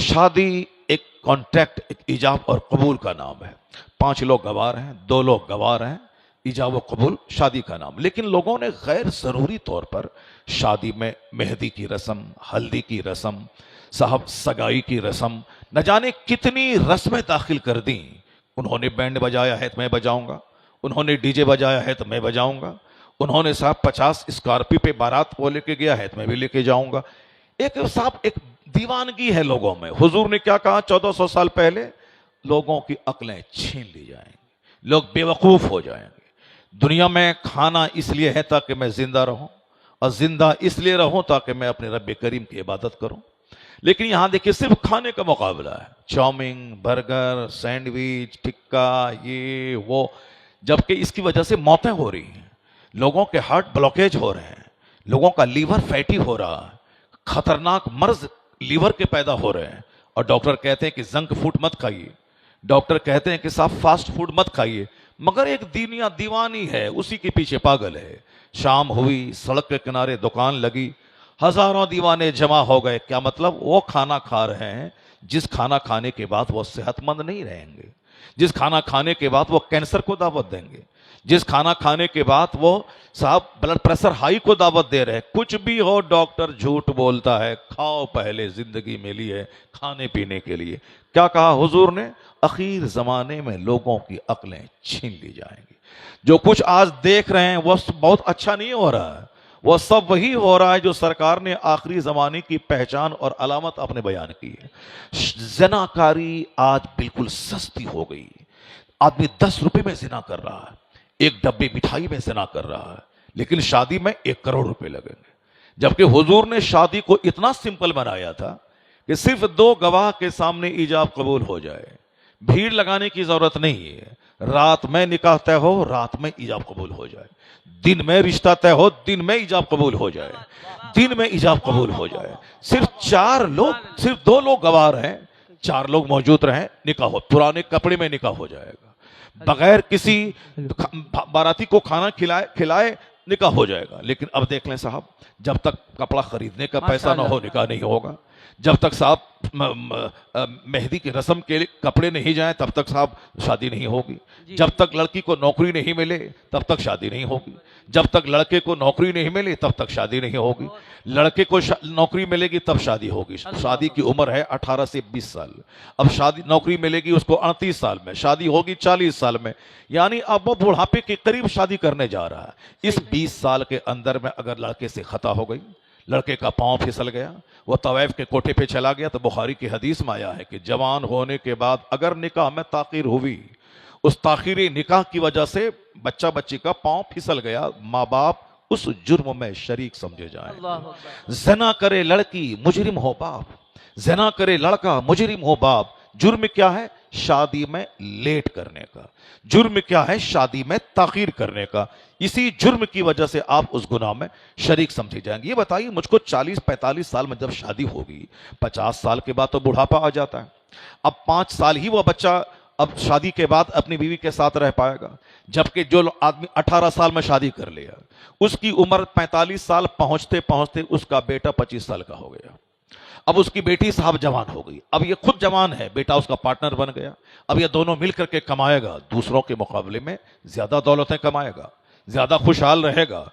شادی ایک کانٹریکٹ، ایک ایجاب اور قبول کا نام ہے. 5 لوگ گوار ہیں، 2 لوگ گوار ہیں، ایجاب و قبول شادی کا نام. لیکن لوگوں نے غیر ضروری طور پر شادی میں مہندی کی رسم، ہلدی کی رسم، صاحب سگائی کی رسم، نہ جانے کتنی رسمیں داخل کر دیں. انہوں نے بینڈ بجایا ہے تو میں بجاؤں گا، انہوں نے ڈی جے بجایا ہے تو میں بجاؤں گا، انہوں نے صاحب 50 اسکارپیو پہ بارات وہ لے کے گیا ہے تو میں بھی لے کے جاؤں گا. ایک صاحب ایک دیوانگی ہے لوگوں میں. حضور نے کیا کہا 1400 سال پہلے؟ لوگوں کی عقلیں چھین لی جائیں گی، لوگ بے وقوف ہو جائیں گے. دنیا میں کھانا اس لیے ہے تاکہ میں زندہ رہوں، اور زندہ اس لیے رہوں تاکہ میں اپنے رب کریم کی عبادت کروں. لیکن یہاں دیکھیے صرف کھانے کا مقابلہ ہے، چاؤمین، برگر، سینڈوچ، ٹکا، یہ وہ، جبکہ اس کی وجہ سے موتیں ہو رہی ہیں، لوگوں کے ہارٹ بلاکیج ہو رہے ہیں، لوگوں کا لیور فیٹی ہو رہا ہے، خطرناک مرض لیور کے پیدا ہو رہے ہیں. اور ڈاکٹر کہتے ہیں کہ جنک فوڈ مت کھائیے، ڈاکٹر کہتے ہیں کہ صاحب فاسٹ فوڈ مت کھائیے، مگر ایک دیوانی ہے، اسی کے پیچھے پاگل ہے. شام ہوئی، سڑک کے کنارے دکان لگی، ہزاروں دیوانے جمع ہو گئے. کیا مطلب؟ وہ کھانا کھا رہے ہیں جس کھانا کھانے کے بعد وہ صحت مند نہیں رہیں گے، جس کھانا کھانے کے بعد وہ کینسر کو دعوت دیں گے، جس کھانا کھانے کے بعد وہ صاحب بلڈ پریشر ہائی کو دعوت دے رہے ہیں. کچھ بھی ہو، ڈاکٹر جھوٹ بولتا ہے. کھاؤ، پہلے زندگی ملی ہے کھانے پینے کے لیے. کیا کہا حضور نے؟ اخیر زمانے میں لوگوں کی عقلیں چھین لی جائیں گی. جو کچھ آج دیکھ رہے ہیں وہ بہت اچھا نہیں ہو رہا ہے، وہ سب وہی ہو رہا ہے جو سرکار نے آخری زمانے کی پہچان اور علامت اپنے بیان کی ہے. زناکاری آج بالکل سستی ہو گئی. آدمی 10 روپے میں زنا کر رہا ہے، ایک ڈبے مٹھائی میں زنا کر رہا ہے، لیکن شادی میں 1 کروڑ روپے لگیں گے. جبکہ حضور نے شادی کو اتنا سمپل بنایا تھا کہ صرف 2 گواہ کے سامنے ایجاب قبول ہو جائے، بھیڑ لگانے کی ضرورت نہیں ہے. رات میں نکاح طے ہو، رات میں ایجاب قبول ہو جائے. دن میں رشتہ طے ہو، دن میں ایجاب قبول ہو جائے، دن میں ایجاب قبول ہو جائے. صرف 2 لوگ گواہ ہیں، 4 لوگ موجود رہیں، نکاح ہو. پرانے کپڑے میں نکاح ہو جائے گا، بغیر کسی باراتی کو کھانا کھلائے نکاح ہو جائے گا. لیکن اب دیکھ لیں صاحب، جب تک کپڑا خریدنے کا پیسہ نہ ہو نکاح نہیں ہوگا. جب تک صاحب مہندی کی رسم کے کپڑے نہیں جائیں تب تک صاحب شادی نہیں ہوگی. جب تک لڑکی کو نوکری نہیں ملے تب تک شادی نہیں ہوگی. جب تک لڑکے کو نوکری نہیں ملے تب تک شادی نہیں ہوگی. لڑکے کو نوکری ملے گی تب شادی ہوگی. شادی کی عمر ہے 18 سے 20 سال. اب شادی نوکری ملے گی اس کو 38 سال میں، شادی ہوگی 40 سال میں. یعنی اب وہ بڑھاپے کے قریب شادی کرنے جا رہا ہے. اس 20 سال کے اندر میں اگر لڑکے سے خطا ہو گئی، لڑکے کا پاؤں پھسل گیا، وہ طوائف کے کوٹھے پہ چلا گیا، تو بخاری کی حدیث میں آیا ہے کہ جوان ہونے کے بعد اگر نکاح میں تاخیر ہوئی، اس تاخیری نکاح کی وجہ سے بچہ بچی کا پاؤں پھسل گیا، ماں باپ اس جرم میں شریک سمجھے جائیں. زنا کرے لڑکی مجرم ہو باپ، زنا کرے لڑکا مجرم ہو باپ. جرم کیا ہے؟ شادی میں لیٹ کرنے کا. جرم کیا ہے؟ شادی میں تاخیر کرنے کا. اسی جرم کی وجہ سے آپ اس گناہ میں شریک سمجھے جائیں گے. یہ بتائیے مجھ کو 40-45 سال میں جب شادی ہوگی، 50 سال کے بعد تو بڑھاپا آ جاتا ہے. اب 5 سال ہی وہ بچہ اب شادی کے بعد اپنی بیوی کے ساتھ رہ پائے گا. جبکہ جو آدمی 18 سال میں شادی کر لیا، اس کی عمر 45 سال پہنچتے پہنچتے اس کا بیٹا 25 سال کا ہو گیا. اب اس کی بیٹی صاحب جوان ہو گئی، اب یہ خود جوان ہے، بیٹا اس کا پارٹنر بن گیا. اب یہ دونوں مل کر کے کمائے گا، دوسروں کے مقابلے میں زیادہ دولتیں کمائے گا، زیادہ خوشحال رہے گا.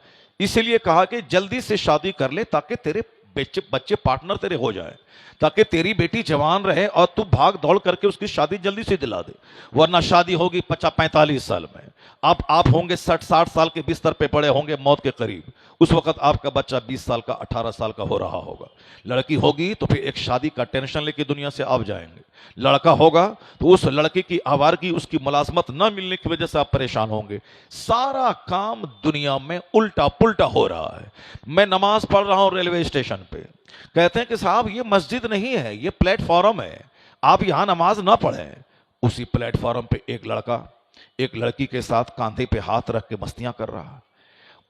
اسی لیے کہا کہ جلدی سے شادی کر لے تاکہ تیرے بچے پارٹنر تیرے ہو جائے، تاکہ تیری بیٹی جوان رہے اور تو بھاگ دوڑ کر کے اس کی شادی جلدی سے دلا دے. ورنہ شادی ہوگی 45 سال میں، اب آپ ہوں گے 60 سال کے بستر پہ پڑے ہوں گے موت کے قریب. اس وقت آپ کا بچہ 20 سال کا 18 سال کا ہو رہا ہوگا. لڑکی ہوگی تو پھر ایک شادی کا ٹینشن لے کے دنیا سے آپ جائیں گے. لڑکا ہوگا تو اس لڑکی کی آوارگی، اس کی ملازمت نہ ملنے کی وجہ سے آپ پریشان ہوں گے. سارا کام دنیا میں الٹا پلٹا ہو رہا ہے. میں نماز پڑھ رہا ہوں ریلوے اسٹیشن پہ، کہتے ہیں کہ صاحب یہ مسجد نہیں ہے، یہ پلیٹ فارم ہے، آپ یہاں نماز نہ پڑھیں. اسی پلیٹ فارم پہ ایک لڑکا ایک لڑکی کے ساتھ کاندھے پہ ہاتھ رکھ کے مستیاں کر رہا ہے.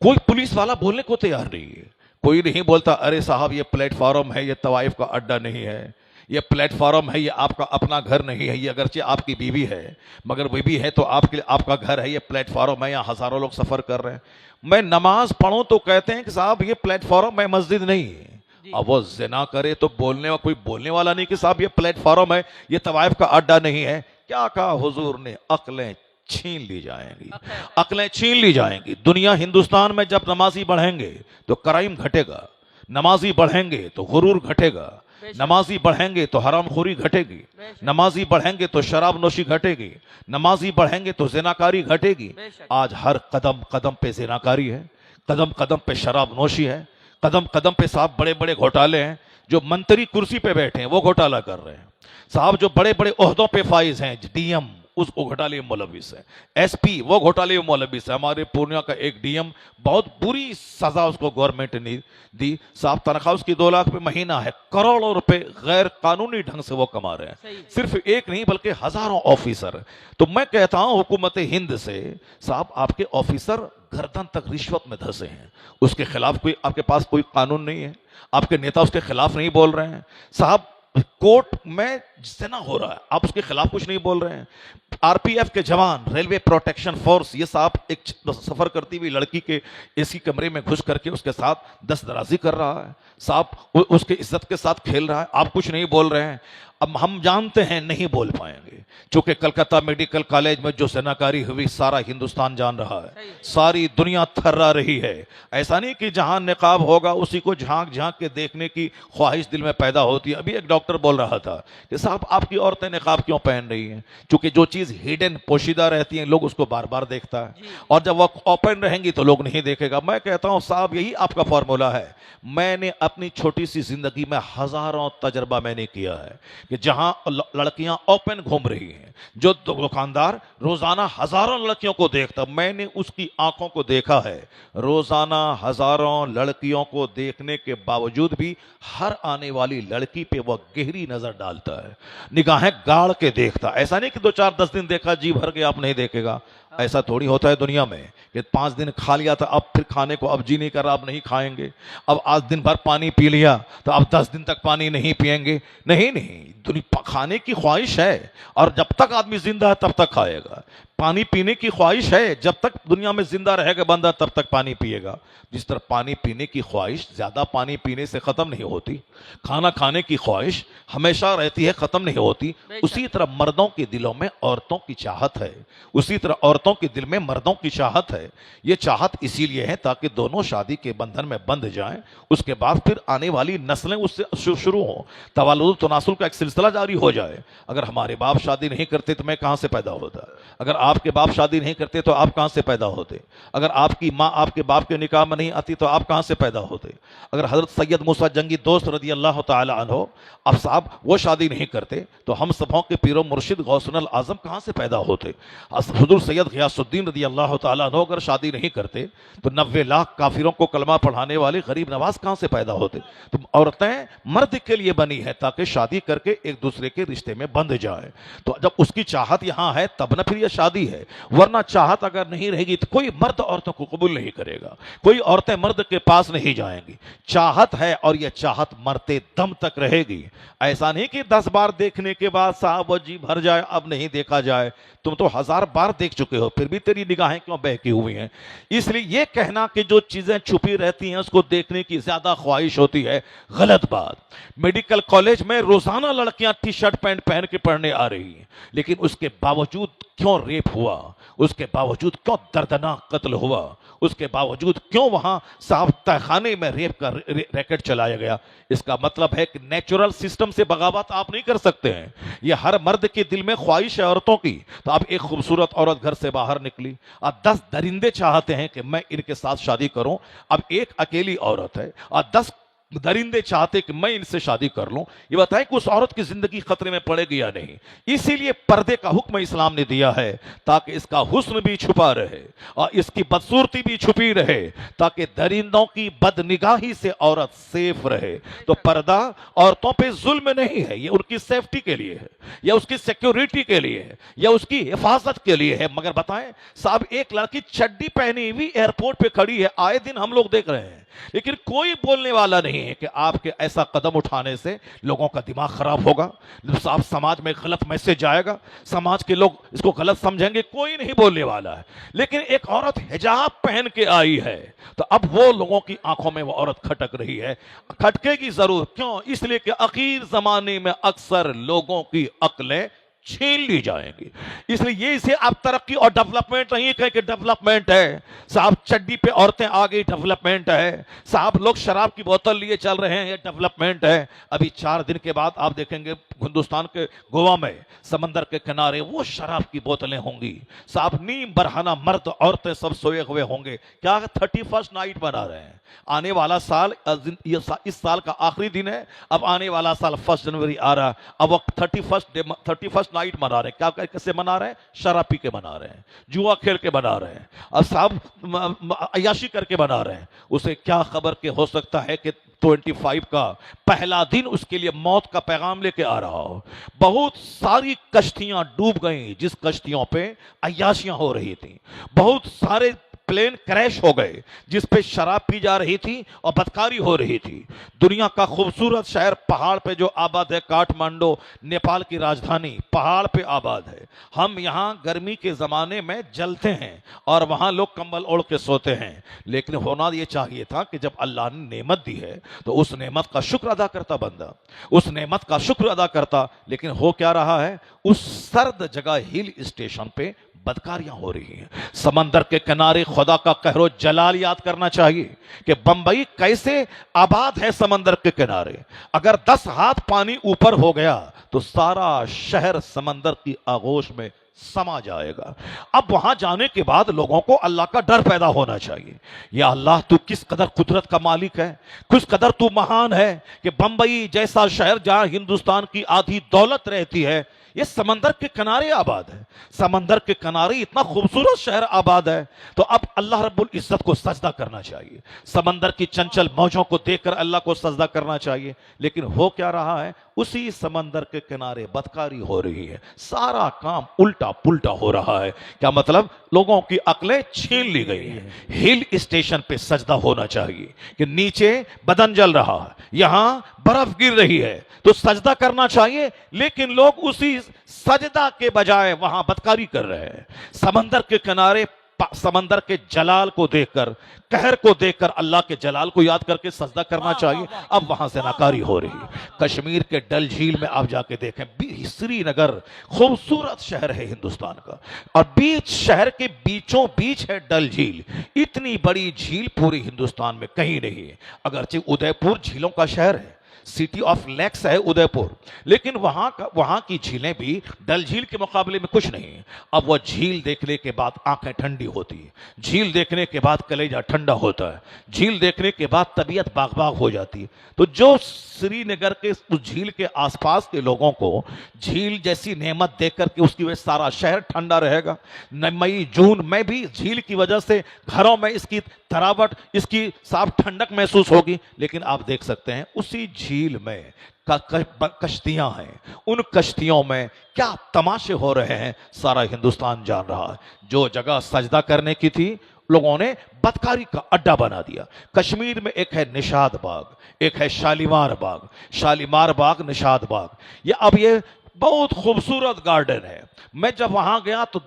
کوئی پولیس والا بولنے کو تیار نہیں ہے. کوئی نہیں بولتا ارے صاحب یہ پلیٹ فارم ہے، یہ طوائف کا اڈا نہیں ہے، یہ پلیٹ فارم ہے، یہ آپ کا اپنا گھر نہیں ہے. یہ اگرچہ آپ کی بیوی ہے مگر بیوی ہے تو آپ کے لیے آپ کا گھر ہے، یہ پلیٹ فارم ہے، یہاں ہزاروں لوگ سفر کر رہے ہیں. میں نماز پڑھوں تو کہتے ہیں کہ صاحب یہ پلیٹ فارم ہے، مسجد نہیں ہے. اب وہ زنا کرے تو کوئی بولنے والا نہیں کہ صاحب یہ پلیٹ فارم ہے، یہ طوائف کا اڈا نہیں ہے. کیا کہا حضور نے؟ عقلیں چھین لی جائیں گی، عقلیں چھین لی جائیں گی. دنیا ہندوستان میں جب نمازی بڑھیں گے تو کرائم گھٹے گا، نمازی بڑھیں گے تو غرور گھٹے گا، نمازی بڑھیں گے تو حرام خوری گھٹے گی، نمازی بڑھیں گے تو شراب نوشی گھٹے گی، نمازی بڑھیں گے تو زناکاری گھٹے گی. آج ہر قدم قدم پہ زناکاری ہے، قدم قدم پہ شراب نوشی ہے، قدم قدم پہ صاحب بڑے بڑے گھوٹالے ہیں. جو منتری کرسی پہ بیٹھے ہیں وہ گھوٹالہ کر رہے ہیں صاحب. جو بڑے بڑے عہدوں پہ فائز ہیں، ڈی ایم، اس کو گھوٹالے میں ملوث ہے. ایس پی وہ گھوٹالے میں ملوث ہے. ہمارے پورنیہ کا ایک ڈی ایم، بہت بری سزا اس کو گورنمنٹ نے دی صاحب. تنخواہ اس کی 2 لاکھ روپے مہینہ ہے. کروڑوں روپے غیر قانونی ڈھنگ سے وہ کما رہے ہیں. صرف ایک نہیں بلکہ ہزاروں آفیسر. تو میں کہتا ہوں حکومت ہند سے صاحب آپ کے آفیسر گردن تک رشوت میں دھسے ہیں. اس کے خلاف کوئی آپ کے پاس کوئی قانون نہیں ہے. آپ کے نیتا اس کے خلاف نہیں بول رہے ہیں صاحب. کورٹ میں زنا ہو رہا ہے، آپ اس کے خلاف کچھ نہیں بول رہے ہیں. آر پی ایف کے جوان، ریلوے پروٹیکشن فورس، یہ صاحب ایک سفر کرتی ہوئی لڑکی کے اسی کمرے میں گھس کر کے اس کے ساتھ دست درازی کر رہا ہے صاحب. اس کے عزت کے ساتھ کھیل رہا ہے، آپ کچھ نہیں بول رہے ہیں. اب ہم جانتے ہیں نہیں بول پائیں گے چونکہ کلکتہ میڈیکل کالج میں جو زناکاری ہوئی سارا ہندوستان جان رہا ہے، ساری دنیا تھرا رہی ہے. ایسا نہیں کہ جہاں نقاب ہوگا اسی کو جھانک جھانک کے دیکھنے کی خواہش دل میں پیدا ہوتی ہے. ابھی ایک ڈاکٹر بول رہا تھا کہ صاحب آپ کی عورتیں نقاب کیوں پہن رہی ہیں؟ چونکہ جو چیز ہیڈن پوشیدہ رہتی ہیں لوگ اس کو بار بار دیکھتا ہے، اور جب وہ اوپن رہیں گی تو لوگ نہیں دیکھے گا. میں کہتا ہوں صاحب یہی آپ کا فارمولا ہے. میں نے اپنی چھوٹی سی زندگی میں ہزاروں تجربہ میں نے کیا ہے کہ جہاں لڑکیاں اوپن گھوم رہی ہیں، جو دکاندار روزانہ ہزاروں لڑکیوں کو دیکھتا، میں نے اس کی آنکھوں کو دیکھا ہے. روزانہ ہزاروں لڑکیوں کو دیکھنے کے باوجود بھی ہر آنے والی لڑکی پہ وہ گہری نظر ڈالتا ہے، نگاہیں گاڑ کے دیکھتا. ایسا نہیں کہ 2-4-10 دن دیکھا جی بھر کے آپ نہیں دیکھے گا. ایسا تھوڑی ہوتا ہے دنیا میں کہ 5 دن کھا لیا تھا اب پھر کھانے کو اب جی نہیں کر رہا اب نہیں کھائیں گے. اب آج دن بھر پانی پی لیا تو اب 10 دن تک پانی نہیں پیئیں گے. نہیں، کھانے کی خواہش ہے اور جب تک آدمی زندہ ہے تب تک کھائے گا. پانی پینے کی خواہش ہے، جب تک دنیا میں زندہ رہے گا بندہ تب تک پانی پیے گا. جس طرح پانی پینے کی خواہش زیادہ پانی پینے سے ختم نہیں ہوتی، کھانا کھانے کی خواہش ہمیشہ رہتی ہے، ختم نہیں ہوتی. اسی طرح مردوں کے دلوں میں عورتوں کی چاہت ہے، اسی طرح عورتوں کے دل میں مردوں کی چاہت ہے. یہ چاہت اسی لیے ہے تاکہ دونوں شادی کے بندھن میں بندھ جائیں، اس کے بعد پھر آنے والی نسلیں اس سے شروع ہوں، توالد و تناسل کا ایک سلسلہ جاری ہو جائے. اگر ہمارے باپ شادی نہیں کرتے تو میں کہاں سے پیدا ہوتا؟ اگر آپ کے باپ شادی نہیں کرتے تو آپ کہاں سے پیدا ہوتے؟ اگر آپ کی ماں آپ کے باپ کے نکاح میں نہیں آتی تو آپ کہاں سے پیدا ہوتے؟ اگر حضرت سید موسیٰ جنگی دوست رضی اللہ تعالی عنہ اب صاحب وہ شادی نہیں کرتے تو ہم سبوں کے پیر و مرشد غوث الاعظم کہاں سے پیدا ہوتے؟ حضور سید غیاث الدین رضی اللہ تعالی عنہ اگر شادی نہیں کرتے تو 90 لاکھ کافروں کو کلمہ پڑھانے والے غریب نواز کہاں سے پیدا ہوتے؟ تو عورتیں مرد کے لیے بنی ہے تاکہ شادی کر کے ایک دوسرے کے رشتے میں بندھ جائے. تو جب اس کی چاہت یہاں ہے تب نہ پھر یہ شادی ہے، ورنہ چاہت اگر نہیں رہے گی تو کوئی مرد عورتوں کو قبول نہیں کرے گا، کوئی عورتیں مرد کے پاس نہیں جائیں گی. چاہت ہے اور یہ چاہت مرتے دم تک رہے گی. ایسا نہیں کہ 10 بار دیکھنے کے بعد صاحب وہ جی بھر جائے اب نہیں دیکھا جائے. تم تو 1000 بار دیکھ چکے ہو پھر بھی تیری نگاہیں کیوں بہکی ہوئی ہیں؟ اس لیے یہ کہنا کہ جو چیزیں چھپی رہتی ہیں اس کو دیکھنے کی زیادہ خواہش ہوتی ہے، غلط بات. میڈیکل کالج میں روزانہ لڑکیاں ٹی شرٹ پینٹ پہن کے پڑھنے آ رہی ہیں، لیکن اس کے باوجود کیوں ریپ ہوا، اس کے باوجود کیوں دردناک قتل ہوا، اس کے باوجود کیوں وہاں صاحب تہخانے میں ریپ کا ریکٹ چلایا گیا؟ اس کا مطلب ہے کہ نیچرل سسٹم سے بغاوت آپ نہیں کر سکتے ہیں. یہ ہر مرد کے دل میں خواہش ہے عورتوں کی. تو اب ایک خوبصورت عورت گھر سے باہر نکلی، اب 10 درندے چاہتے ہیں کہ میں ان کے ساتھ شادی کروں. اب ایک اکیلی عورت ہے اور 10 درندے چاہتے کہ میں ان سے شادی کر لوں. یہ بتائیں کہ اس عورت کی زندگی خطرے میں پڑے گی یا نہیں؟ اسی لیے پردے کا حکم اسلام نے دیا ہے تاکہ اس کا حسن بھی چھپا رہے اور اس کی بدصورتی بھی چھپی رہے، تاکہ درندوں کی بد نگاہی سے عورت سیف رہے. تو پردہ عورتوں پہ ظلم نہیں ہے، یہ ان کی سیفٹی کے لیے ہے، یا اس کی سیکیورٹی کے لیے ہے، یا اس کی حفاظت کے لیے ہے. مگر بتائیں صاحب ایک لڑکی چڈی پہنی ہوئی ایئرپورٹ پہ کھڑی ہے، آئے دن ہم لوگ دیکھ رہے ہیں لیکن کوئی بولنے والا نہیں ہے کہ آپ کے ایسا قدم اٹھانے سے لوگوں کا دماغ خراب ہوگا، آپ سماج میں غلط میسج آئے گا، سماج کے لوگ اس کو غلط سمجھیں گے، کوئی نہیں بولنے والا ہے۔ لیکن ایک عورت حجاب پہن کے آئی ہے تو اب وہ لوگوں کی آنکھوں میں وہ عورت کھٹک رہی ہے، کھٹکے گی ضرور، کیوں؟ اس لیے کہ اخیر زمانے میں اکثر لوگوں کی عقلیں چھین لی جائیں گی۔ اس لیے یہ اسے اب ترقی اور ڈیولپمنٹ نہیں کہیں کہ ڈیولپمنٹ ہے صاحب، چڈی پہ عورتیں آ گئی ڈیولپمنٹ ہے صاحب، لوگ شراب کی بوتل لیے چل رہے ہیں یہ ڈیولپمنٹ ہے۔ ابھی 4 دن کے بعد آپ دیکھیں گے ہندوستان کے گوا میں سمندر کے کنارے وہ شراب کی بوتلیں ہوں گی صاحب، نیم برہنہ مرد عورتیں سب سوئے ہوئے ہوں گے۔ کیا 31 نائٹ بنا رہے ہیں؟ آنے والا سال اس سال کا آخری دن ہے، اب آنے والا سال 1 جنوری آ رہا، اب وہ 31 نائٹ منا رہے ہیں۔ کیا کیسے منا رہے ہیں؟ شراب پی کے منا رہے ہیں، جوا کھیل کے منا رہے ہیں، اور صاحب عیاشی کر کے منا رہے ہیں۔ اسے کیا خبر کہ ہو سکتا ہے کہ 25 کا پہلا دن اس کے لیے موت کا پیغام لے کے آ رہا ہو۔ بہت ساری کشتیاں ڈوب گئیں جس کشتیوں پہ عیاشیاں ہو رہی تھیں، بہت سارے پلین کریش ہو گئے جس پہ شراب پی جا رہی تھی اور بدکاری ہو رہی تھی۔ دنیا کا خوبصورت شہر پہاڑ پہ جو آباد ہے، کاٹمانڈو نیپال کی راجدھانی پہاڑ پہ آباد ہے۔ ہم یہاں گرمی کے زمانے میں جلتے ہیں اور وہاں لوگ کمبل اوڑھ کے سوتے ہیں، لیکن ہونا یہ چاہیے تھا کہ جب اللہ نے نعمت دی ہے تو اس نعمت کا شکر ادا کرتا بندہ، اس نعمت کا شکر ادا کرتا۔ لیکن ہو کیا رہا ہے؟ اس سرد جگہ ہل اسٹیشن پہ بدکاریاں ہو رہی ہیں۔ سمندر کے کنارے خدا کا قہر و جلال یاد کرنا چاہیے کہ بمبئی کیسے آباد ہے سمندر کے کنارے۔ اگر 10 ہاتھ پانی اوپر ہو گیا تو سارا شہر سمندر کی آغوش میں سما جائے گا۔ اب وہاں جانے کے بعد لوگوں کو اللہ کا ڈر پیدا ہونا چاہیے۔ یا اللہ تو کس قدر قدرت کا مالک ہے، کس قدر تو مہان ہے کہ بمبئی جیسا شہر جہاں ہندوستان کی آدھی دولت رہتی ہے، یہ سمندر کے کنارے آباد ہے، سمندر کے کنارے اتنا خوبصورت شہر آباد ہے۔ تو اب اللہ رب العزت کو سجدہ کرنا چاہیے، سمندر کی چنچل موجوں کو دیکھ کر اللہ کو سجدہ کرنا چاہیے۔ لیکن ہو کیا رہا ہے؟ اسی سمندر کے کنارے بدکاری ہو رہی ہے، سارا کام الٹا پلٹا ہو رہا ہے۔ کیا مطلب؟ لوگوں کی عقلیں چھین لی گئی ہیں۔ ہل اسٹیشن پہ سجدہ ہونا چاہیے کہ نیچے بدن جل رہا ہے، یہاں برف گر رہی ہے تو سجدہ کرنا چاہیے، لیکن لوگ اسی سجدہ کے بجائے وہاں بدکاری کر رہے ہیں۔ سمندر کے کنارے سمندر کے جلال کو دیکھ کر، قہر کو دیکھ کر اللہ کے جلال کو یاد کر کے سجدہ کرنا چاہیے، اب وہاں سے ناکاری ہو رہی ہے۔ کشمیر کے ڈل جھیل میں آپ جا کے دیکھیں، سری نگر خوبصورت شہر ہے ہندوستان کا، اور بیچ شہر کے بیچوں بیچ ہے ڈل جھیل۔ اتنی بڑی جھیل پوری ہندوستان میں کہیں نہیں ہے، اگرچہ ادے پور جھیلوں کا شہر ہے، سٹی آف لیکس ہے ادے پور، لیکن وہاں کی جھیلیں بھی ڈل جھیل کے مقابلے میں کچھ نہیں۔ اب وہ جھیل دیکھنے کے بعد آنکھیں ٹھنڈی ہوتی ہیں، جھیل دیکھنے کے بعد کلیجہ ٹھنڈا ہوتا ہے، جھیل دیکھنے کے بعد طبیعت باغ باغ ہو جاتی ہے۔ تو جو سری نگر کے اس جھیل کے آس پاس کے لوگوں کو جھیل جیسی نعمت دیکھ کر کے اس کی وجہ سے سارا شہر ٹھنڈا رہے گا، مئی جون میں بھی جھیل کی وجہ سے گھروں میں اس کی تراوٹ، اس کی صاف ٹھنڈک محسوس ہوگی۔ لیکن آپ دیکھ سکتے ہیں اسی جھیل میں کشتیاں ہیں، ان کشتیوں میں کیا تماشے ہو رہے ہیں سارا ہندوستان جان رہا ہے۔ جو جگہ سجدہ کرنے کی تھی لوگوں نے بدکاری کا اڈا بنا دیا۔ کشمیر میں ایک ہے نشاد باغ، ایک ہے شالیمار باغ، شالیمار باغ، نشاد باغ، اب یہ بہت خوبصورت گارڈن ہے۔ میں جب وہاں گیا تو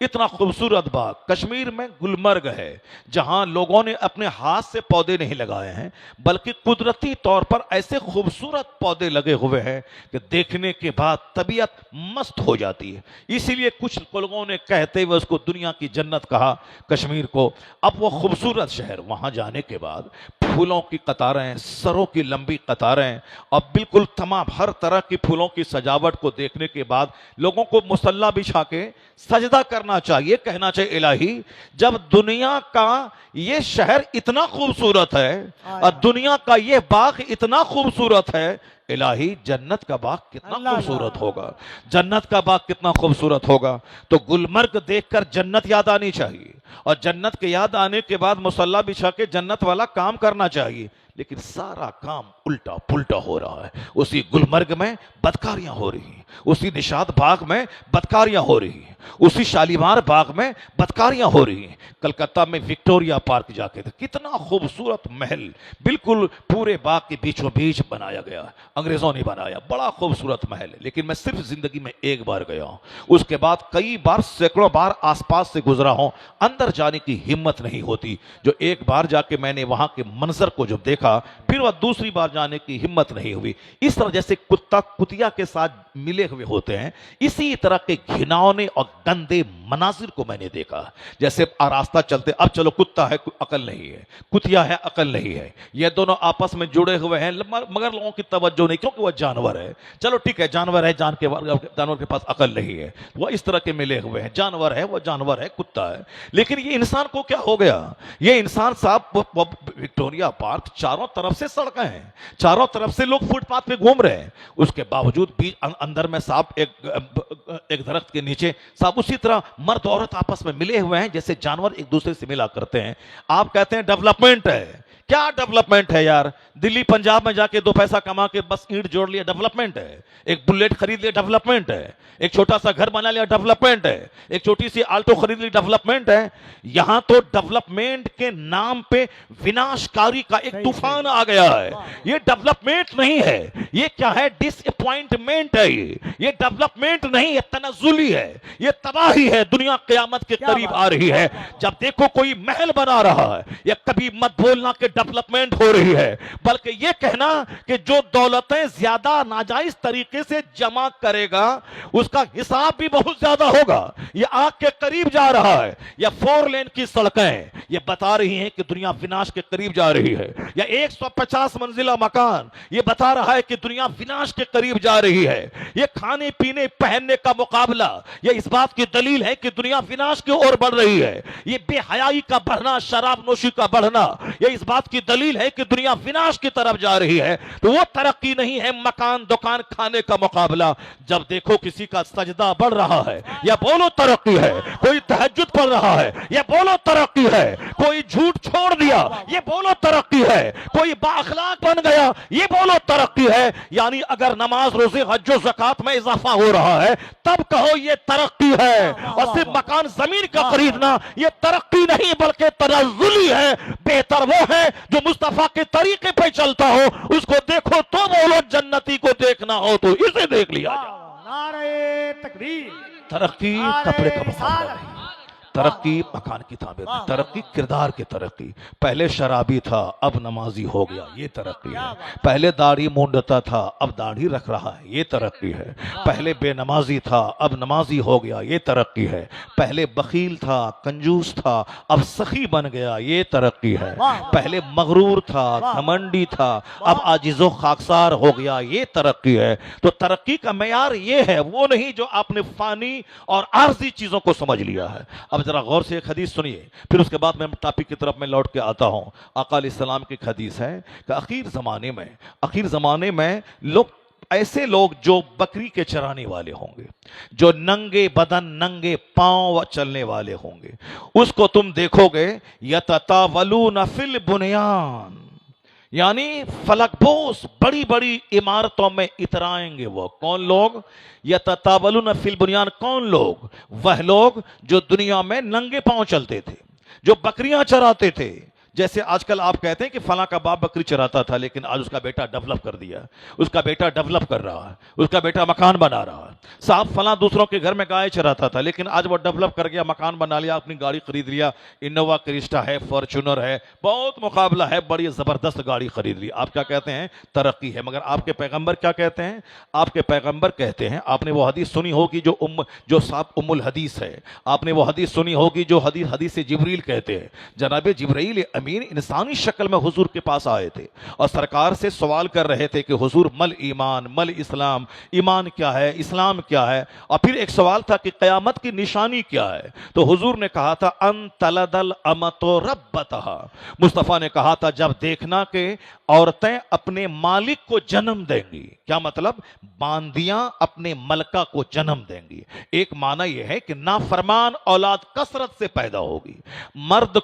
اتنا خوبصورت باغ۔ کشمیر میں گلمرگ ہے جہاں لوگوں نے اپنے ہاتھ سے پودے نہیں لگائے ہیں بلکہ قدرتی طور پر ایسے خوبصورت پودے لگے ہوئے ہیں کہ دیکھنے کے بعد طبیعت مست ہو جاتی ہے۔ اسی لیے کچھ لوگوں نے کہتے ہوئے اس کو دنیا کی جنت کہا کشمیر کو۔ اب وہ خوبصورت شہر، وہاں جانے کے بعد پھولوں کی قطاریں، سروں کی لمبی قطاریں، اور بالکل تمام ہر طرح کی پھولوں کی سجاوٹ کو دیکھنے کے بعد لوگوں کو مصلی بچھا کے سجدہ کرنا چاہیے، کہنا چاہیے الہی جب دنیا کا یہ شہر اتنا خوبصورت ہے اور دنیا کا یہ باغ اتنا خوبصورت ہے، الہی جنت کا باغ کتنا خوبصورت ہوگا، جنت کا باغ کتنا خوبصورت ہوگا۔ تو گلمرگ دیکھ کر جنت یاد آنی چاہیے، اور جنت کے یاد آنے کے بعد مصلی بچھا کے جنت والا کام کرنا چاہیے، لیکن سارا کام الٹا پلٹا ہو رہا ہے. اسی گلمرگ میں بدکاریاں ہو رہی ہیں, اسی نشاط باغ میں بدکاریاں ہو رہی ہیں, اسی شالیمار باغ میں بدکاریاں ہو رہی ہیں. کلکتہ میں وکٹوریا پارک جا کے کتنا خوبصورت محل بالکل پورے باغ کے بیچوں بیچ بنایا گیا ہے, انگریزوں نے بنایا, بڑا خوبصورت محل ہے. لیکن میں صرف زندگی میں ایک بار گیا ہوں, اس کے بعد کئی بار سینکڑوں بار آس پاس سے گزرا ہوں, اندر جانے کی ہمت نہیں ہوتی. جو ایک بار جا کے میں نے وہاں کے منظر کو جب دیکھا, پھر وہ دوسری بار جانے کی ہمت نہیں ہوئی. اس طرح جیسے کتا کتیا کے ساتھ ملے ہوئے ہوتے ہیں, اسی طرح کے گھناؤنے اور گندے مناظر کو میں نے دیکھا. جیسے راستہ چلتے, اب چلو کتا ہے عقل نہیں ہے, کتیا ہے عقل نہیں ہے, یہ دونوں آپس میں جڑے ہوئے ہیں مگر لوگوں کی توجہ نہیں, کیونکہ وہ جانور ہے. چلو ٹھیک ہے, جانور ہے, جانور کے پاس عقل نہیں ہے, وہ اس طرح کے ملے ہوئے ہیں. جانور ہے, وہ جانور ہے, کتا ہے. لیکن یہ انسان کو کیا ہو گیا؟ یہ انسان صاحب وکٹوریا پارک چاروں طرف سے سڑکیں ہیں, چاروں طرف سے لوگ فٹ پاتھ پہ گھوم رہے ہیں, اس کے باوجود بھی اندر میں صاحب ایک درخت کے نیچے صاحب اسی طرح مرد عورت آپس میں ملے ہوئے ہیں جیسے جانور ایک دوسرے سے ملا کرتے ہیں. آپ کہتے ہیں ڈیولپمنٹ ہے, کیا ڈیولپمنٹ ہے یار؟ دلی پنجاب میں جا کے 2 پیسہ کما کے بس اینٹ جوڑ لیا, ڈیولپمنٹ ہے. ایک بلیٹ خرید لیا, ڈیولپمنٹ ہے. ایک چھوٹا سا گھر بنا لیا, ڈیولپمنٹ ہے. ایک چھوٹی سی آلٹو خرید لی, ڈیولپمنٹ ہے. یہاں تو ڈیولپمنٹ کے نام پہ وناشکاری کا ایک طوفان آ گیا ہے. یہ ڈیولپمنٹ نہیں ہے, یہ کیا ہے؟ ڈس اپوائنٹمنٹ ہے. یہ ڈیولپمنٹ نہیں, یہ تنزلی ہے, یہ تباہی ہے. دنیا قیامت کے قریب آ رہی ہے. جب دیکھو کوئی محل بنا رہا ہے, یا کبھی مت بولنا کہ ڈیولپمنٹ ہو رہی ہے, بلکہ یہ کہنا کہ جو دولتیں زیادہ ناجائز طریقے سے جمع کرے گا اس کا حساب بھی بہت زیادہ ہوگا. یہ آگ کے قریب جا رہا ہے. یا 4 لین کی سڑکیں یہ بتا رہی ہیں کہ دنیا وناش کے قریب جا رہی ہے. یا 150 منزلہ مکان یہ بتا رہا ہے کہ دنیا وناش کے قریب جا رہی ہے. یہ کھانے پینے پہننے کا مقابلہ یہ اس بات کی دلیل ہے کہ دنیا وناش کی اور بڑھ رہی ہے. یہ بے حیائی کا بڑھنا, شراب نوشی کا بڑھنا یہ اس بات کی دلیل ہے کہ دنیا وناش کی طرف جا رہی ہے. تو وہ ترقی نہیں ہے مکان دکان کھانے کا مقابلہ. جب دیکھو کسی کا سجدہ بڑھ رہا ہے, یا بولو ترقی ہے. کوئی تہجد پڑھ رہا ہے, یہ بولو ترقی ہے. کوئی جھوٹ چھوڑ دیا, یہ بولو ترقی ہے. کوئی با اخلاق بن گیا, یہ بولو ترقی ہے. یعنی اگر نماز روزے حج و زکات میں اضافہ ہو رہا ہے تب کہو یہ ترقی ہے. اور صرف مکان زمین کا خریدنا یہ ترقی نہیں بلکہ تنزلی ہے. بہتر وہ ہے جو مصطفیٰ کے طریقے پہ چلتا ہو, اس کو دیکھو تو بولو, جنتی کو دیکھنا ہو تو اسے دیکھ لیا جائے. نعرہ تکبیر. ترقی کپڑے کا مقابلہ نہیں, ترقی مکان کی تعمیر نہیں, ترقی کردار کی ترقی. پہلے شرابی تھا اب نمازی ہو گیا, یہ ترقی ہے. پہلے داڑھی مونڈتا تھا اب داڑھی رکھ رہا ہے, یہ ترقی ہے. پہلے بے نمازی تھا اب نمازی ہو گیا, یہ ترقی ہے. پہلے بخیل تھا کنجوس تھا اب سخی بن گیا, یہ ترقی ہے. پہلے مغرور تھا گھمنڈی تھا اب عاجز و خاکسار ہو گیا, یہ ترقی ہے. تو ترقی کا معیار یہ ہے, وہ نہیں جو آپ نے فانی اور عارضی چیزوں کو سمجھ لیا ہے. اب ذرا غور سے ایک حدیث سنیے, پھر اس کے بعد میں ٹاپک کی طرف میں لوٹ کے آتا ہوں. آقا علیہ السلام کی حدیث ہے کہ آخر زمانے میں ایسے لوگ جو بکری کے چرانے والے ہوں گے, جو ننگے بدن ننگے پاؤں چلنے والے ہوں گے, اس کو تم دیکھو گے یتطاولون فی البنیان, یعنی فلک بوس بڑی بڑی عمارتوں میں اترائیں گے. وہ کون لوگ؟ یتطاولون فی البنیان, کون لوگ؟ وہ لوگ جو دنیا میں ننگے پاؤں چلتے تھے, جو بکریاں چراتے تھے. جیسے آج کل آپ کہتے ہیں کہ فلاں کا باپ بکری چراتا تھا لیکن آج اس کا بیٹا ڈیولپ کر دیا, اس کا بیٹا ڈیولپ کر رہا ہے, اس کا بیٹا مکان بنا رہا ہے. صاحب فلاں دوسروں کے گھر میں گائے چراتا تھا لیکن آج وہ ڈیولپ کر گیا, مکان بنا لیا, اپنی گاڑی خرید لیا, انووا کرسٹا ہے, فارچونر ہے, بہت مقابلہ ہے, بڑی زبردست گاڑی خرید لی. آپ کیا کہتے ہیں؟ ترقی ہے. مگر آپ کے پیغمبر کیا کہتے ہیں؟ آپ کے پیغمبر کہتے ہیں, آپ نے وہ حدیث سنی ہوگی جو صاحب الحدیث ہے, آپ نے وہ حدیث سنی ہوگی جو حدیث جبریل کہتے ہیں. جناب جبرائیل امین انسانی شکل میں حضور کے پاس آئے تھے اور سرکار سے سوال کر رہے تھے کہ حضور مل ایمان مل اسلام, ایمان کیا ہے, اسلام کیا ہے. اور پھر ایک سوال تھا کہ قیامت کی نشانی کیا ہے. تو حضور نے کہا تھا ان تلد الامۃ ربتہا, مصطفیٰ نے کہا تھا جب دیکھنا کہ عورتیں اپنے مالک کو جنم دیں گی. کیا مطلب؟ باندیاں اپنے ملکہ کو جنم دیں گی. ایک معنی یہ ہے کہ نافرمان اولاد کثرت سے پیدا ہوگی, مرد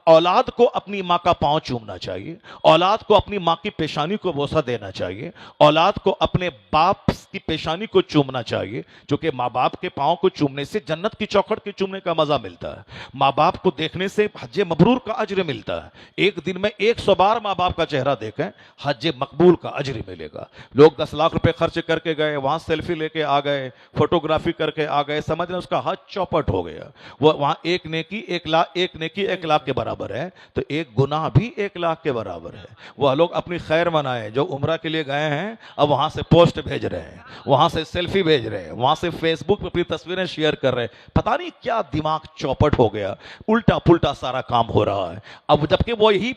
اولاد اولاد کو اپنی ماں کا پاؤں چومنا چاہیے، اولاد کو اپنی ماں کی پیشانی کو بوسہ دینا چاہیے، اولاد کو اپنے باپ کی پیشانی کو چومنا چاہیے، جو کہ ماں باپ کے پاؤں کو چومنے سے جنت کی چوکھٹ کے چومنے کا مزہ ملتا ہے، ماں باپ کو دیکھنے سے حج مبرور کا اجر ملتا ہے، ایک دن میں 100 بار ماں باپ کا چہرہ دیکھیں حج مقبول کا اجر ملے گا۔ لوگ 10 لاکھ روپے خرچ کر کے گئے، وہاں سیلفی لے کے آ گئے، فوٹوگرافی کر کے آ گئے، سمجھ رہے اس کا حج چوپٹ ہو گیا، وہ وہاں ایک نیکی 1 لاکھ کے برابر ہے، تو ایک گناہ بھی 1 لاکھ کے برابر ہے۔ وہ لوگ اپنی خیر منائے، جو عمرہ کے لیے گئے ہیں اب وہاں سے پوسٹ بھیج رہے ہیں، وہاں سے سیلفی بھیج رہے ہیں، وہاں سے فیس بک پہ اپنی تصویریں شیئر کر رہے ہیں، پتہ نہیں کیا دماغ چوپٹ ہو گیا، الٹا پلٹا سارا کام ہو رہا ہے۔ اب جبکہ وہ یہی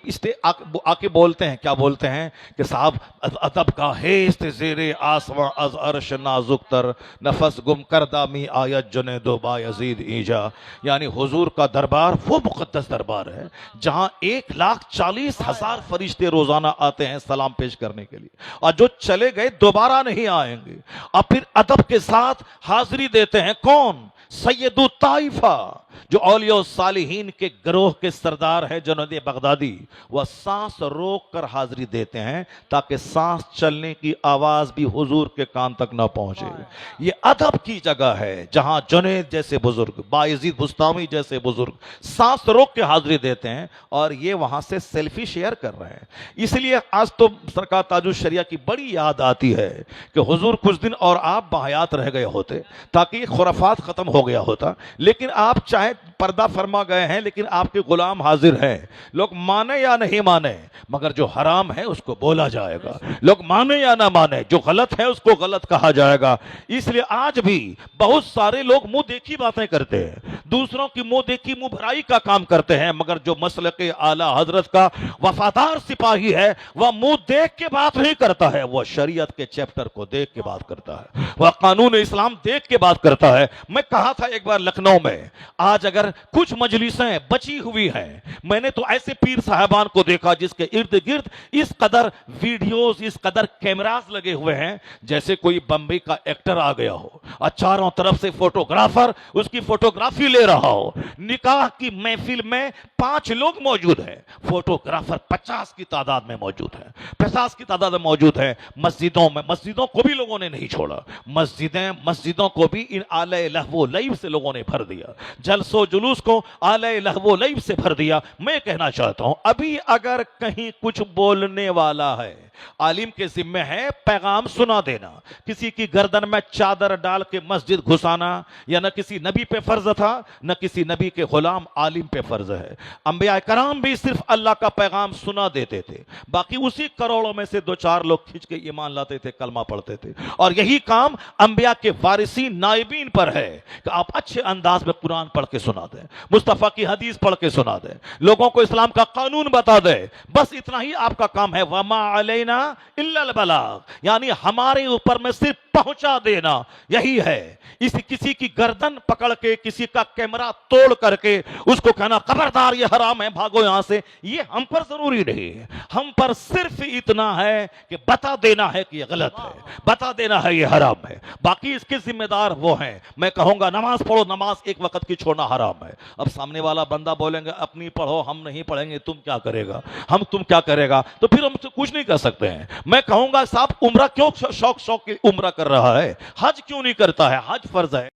آ کے بولتے ہیں، کیا بولتے ہیں کہ صاحب ادب کا ہیست زیر آسمان از عرش نازک تر، نفس گم کردہ می آیت جنید و بایزید ایجا، یعنی حضور کا دربار وہ مقدس دربار ہے جہاں 1,40,000 فرشتے روزانہ آتے ہیں سلام پیش کرنے کے لیے، اور جو چلے گئے دوبارہ نہیں آئیں گے۔ اب پھر ادب کے ساتھ حاضری دیتے ہیں کون؟ سید الطائفہ، جو اولیاء الصالحین کے گروہ کے سردار ہیں جنید بغدادی، وہ سانس روک کر حاضری دیتے ہیں تاکہ سانس چلنے کی آواز بھی حضور کے کان تک نہ پہنچے۔ یہ ادب کی جگہ ہے جہاں جنید جیسے بزرگ، بایزید بستامی جیسے بزرگ سانس روک کے حاضری دیتے ہیں، اور یہ وہاں سے سیلفی شیئر کر رہے ہیں۔ اس لیے آج تو سرکار تاج الشریعہ کی بڑی یاد آتی ہے کہ حضور کچھ دن اور آپ بحیات رہ گئے ہوتے تاکہ یہ خرافات ختم ہو گیا ہوتا، لیکن آپ چاہے پردہ فرما گئے ہیں لیکن آپ کے غلام حاضر ہیں، لوگ مانے یا نہیں مانے مگر جو حرام ہے اس کو بولا جائے گا، لوگ مانے یا نہ مانے جو غلط ہے اس کو غلط کہا جائے گا۔ اس لیے آج بھی بہت سارے لوگ منہ دیکھی باتیں کرتے ہیں، دوسروں کی منہ دیکھی منہ بھرائی کا کام کرتے ہیں، مگر جو مسلک اعلی حضرت کا وفادار سپاہی ہے وہ منہ دیکھ کے بات نہیں کرتا ہے، وہ شریعت کے چیپٹر کو دیکھ کے بات کرتا ہے، وہ قانون اسلام دیکھ کے بات کرتا ہے۔ میں کہا تھا ایک بار لکھنؤ میں، آج اگر کچھ مجلسیں بچی ہوئی ہیں، میں نے تو ایسے پیر صاحبان کو دیکھا جس کے ارد گرد اس قدر ویڈیوز، اس قدر کیمراز لگے ہوئے ہیں جیسے کوئی بمبئی کا ایکٹر آ گیا ہو، اور چاروں طرف سے فوٹوگرافر اس کی فوٹوگرافی لے رہا ہو۔ نکاح کی محفل میں 5 لوگ موجود ہیں، فوٹوگرافر 50 کی تعداد میں موجود ہیں، 50 کی تعداد میں موجود ہیں۔ مسجدوں کو بھی لوگوں نے نہیں چھوڑا، مسجدوں کو بھی ان آلہ لہو و لعب سے لوگوں نے بھر دیا، جلسوں و جلوس کو آلہ لہو و لعب سے بھر دیا۔ میں کہنا چاہتا ہوں ابھی اگر کہیں کچھ بولنے والا ہے، عالم کے ذمہ ہے پیغام سنا دینا، کسی کی گردن میں چادر ڈال کے مسجد گھسانا یا نہ کسی نبی پہ فرض تھا نہ کسی نبی کے غلام عالم پہ فرض ہے۔ انبیاء کرام بھی صرف اللہ کا پیغام سنا دیتے تھے، باقی اسی کروڑوں میں سے 2-4 لوگ کھنچ کے ایمان لاتے تھے، کلمہ پڑھتے تھے، اور یہی کام انبیاء کے وارثین نائبین پر ہے کہ آپ اچھے انداز میں قرآن پڑھ کے سنا دیں، مصطفیٰ کی حدیث پڑھ کے سنا دیں، لوگوں کو اسلام کا قانون بتا دیں، بس اتنا ہی آپ کا کام ہے۔ وَمَا عَلَيْنَا إِلَّا الْبَلَاغُ، یعنی ہمارے اوپر میں صرف پہنچا دینا، یہی ہے۔ کسی کی گردن پکڑ کے، کسی کا کیمرہ توڑ کر کے اس کو کہنا خبردار یہ حرام ہے بھاگو یہاں سے، یہ ہم پر ضروری نہیں ہے۔ ہم پر صرف اتنا ہے کہ بتا دینا ہے کہ یہ غلط ہے، بتا دینا ہے یہ حرام ہے، باقی اس کے ذمہ دار وہ ہیں۔ میں کہوں گا نماز پڑھو، نماز ایک وقت کی چھوڑنا حرام ہے۔ اب سامنے والا بندہ بولیں گے اپنی پڑھو، ہم نہیں پڑھیں گے، تم کیا کرے گا، تم کیا کرے گا، تو پھر ہم کچھ نہیں کر سکتے ہیں۔ میں کہوں گا صاحب عمرہ کیوں شوق کی عمرہ کر رہا ہے، حج کیوں نہیں کرتا ہے؟ حج فرض ہے۔